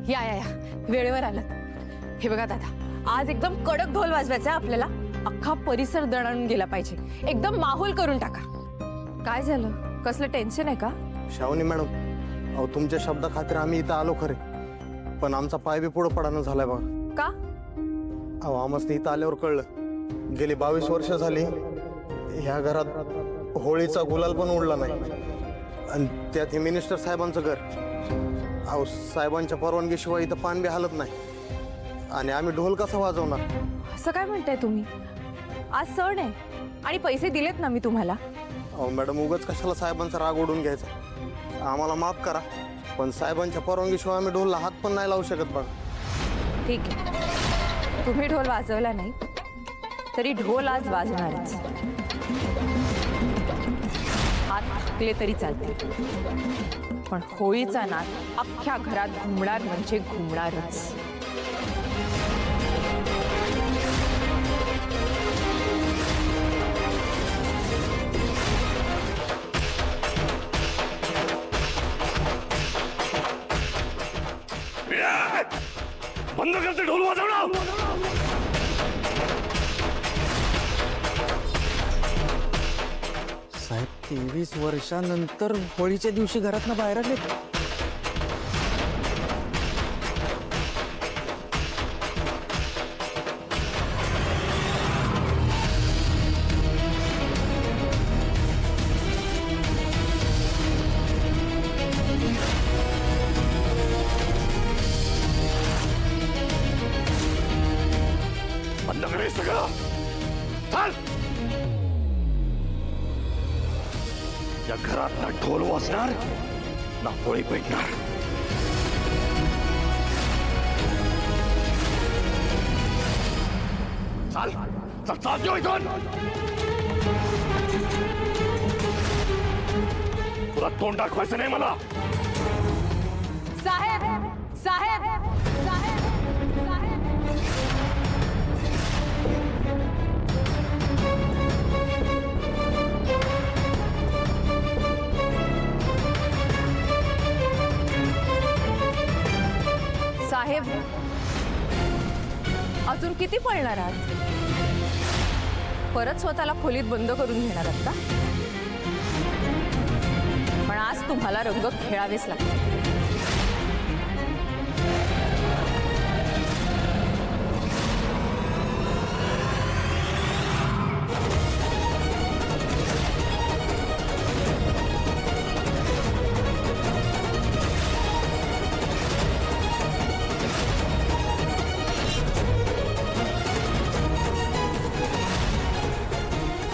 या वेळेवर आलात. हे बघा दादा, आज एकदम कडक ढोल वाजवायचा आपल्याला. अख्खा परिसर दणाणून गेला पाहिजे. एकदम माहोल करून टाका. काय झालं? कसलं टेन्शन आहे का? शावनी मॅडम, अहो तुमच्या शब्दा खातिर आम्ही इथं आलो खरे, पण आमचा पाय बी पुढं पडानं झालाय बघा. का? अहो आम्हाला इथं आल्यावर कळलं, गेली 22 वर्ष झाली ह्या घरात होळीचा गुलाल पण उडला नाही. आणि त्यात हे मिनिस्टर साहेबांचं घर. अहो साहेबांच्या परवानगीशिवाय इथं पान बी हालत नाही. आणि आम्ही ढोल कसा वाजवणार? असं काय म्हणताय तुम्ही? आज सण आहे आणि पैसे दिलेत ना मी तुम्हाला. अहो मॅडम, उगाच कशाला साहेबांचा राग ओढून घ्यायचा? आम्हाला माफ करा, पण साहेबांच्या परवानगीशिवाय आम्ही ढोलला हात पण नाही लावू शकत बघा. ठीक आहे, तुम्ही ढोल वाजवला नाही तरी ढोल आज वाजणारच. हात थकले तरी चालते, पण होळीचा नाद अख्ख्या घरात घुमणार म्हणजे घुमणारच. बंद करते ढोल वाजवणं. साहेब 23 वर्षानंतर होळीच्या दिवशी घरातनं बाहेर आले. बंद करे सगळं. चाल. या घरात ना ढोल वाजणार ना होळी पेटणार. चाल चल, चाल देऊ इथून. तुला तोंड दाखवायचं नाही मला. साहेब साहेब साहेब साहेब. साहेब, अजून किती पळणार आहात? परत स्वतःला खोलीत बंद करून घेणार आहात का? पण आज तुम्हाला रंग खेळावेच लागतील.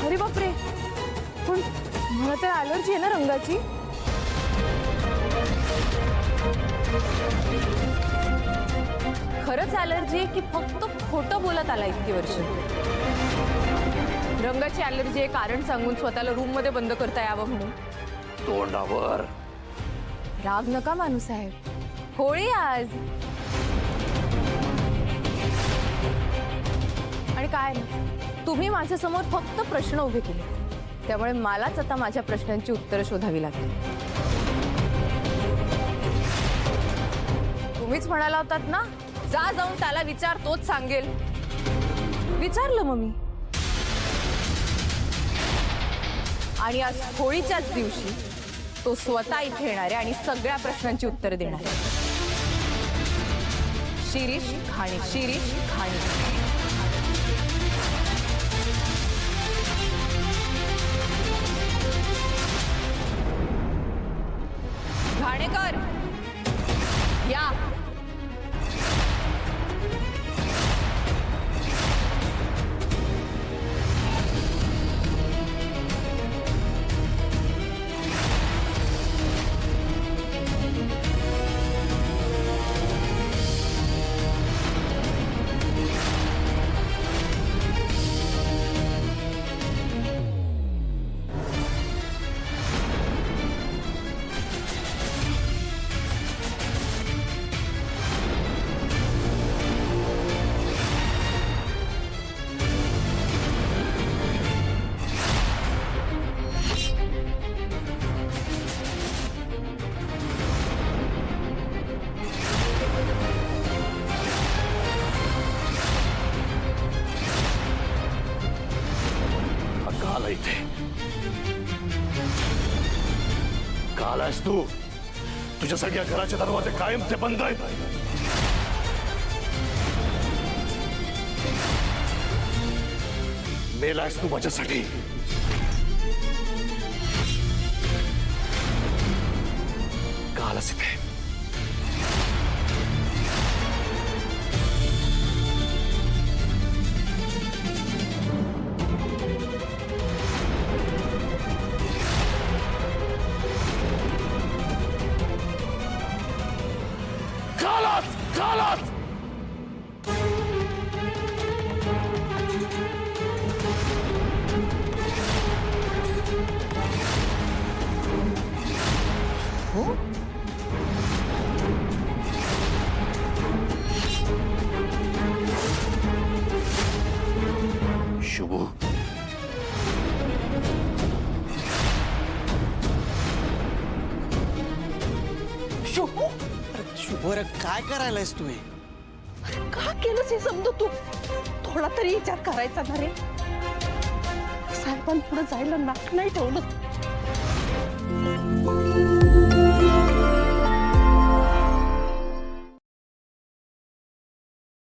अरे बापरे, पण मला तर ॲलर्जी आहे ना रंगाची. खरंच ॲलर्जी आहे की फक्त खोटं बोलत आला इतकी वर्ष? रंगाची ॲलर्जी आहे कारण सांगून स्वतःला रूम मध्ये बंद करता यावं म्हणून. तोंडावर राग नका मानू साहेब, होळी आज. आणि काय ना, तुम्ही माझ्या समोर फक्त प्रश्न उभे केले, त्यामुळे मलाच आता माझ्या प्रश्नांची उत्तरं शोधावी लागतील. तुम्हीच म्हणाला होतात ना, जा जाऊन त्याला विचार, तोच सांगेल. विचारलं मग मी. आणि आज होळीच्याच दिवशी तो स्वतः इथे येणार आहे आणि सगळ्या प्रश्नांची उत्तरं देणार आहे. शिरीष घाणे, शिरीष घाणे. घाणेकर या. का आलायस तू? तुझ्यासाठी या घराचे दरवाजे कायमचे बंद आहेत. मेलायस तू माझ्यासाठी. का आलास इथे? Carlos! Carlos! शुभू, शुभर काय करायलायस तू हे? का केलंस हे समजू तू? थोडा तरी विचार करायचा ना रे. साहेबांपुढे जायला नाक नाही ठेवलं.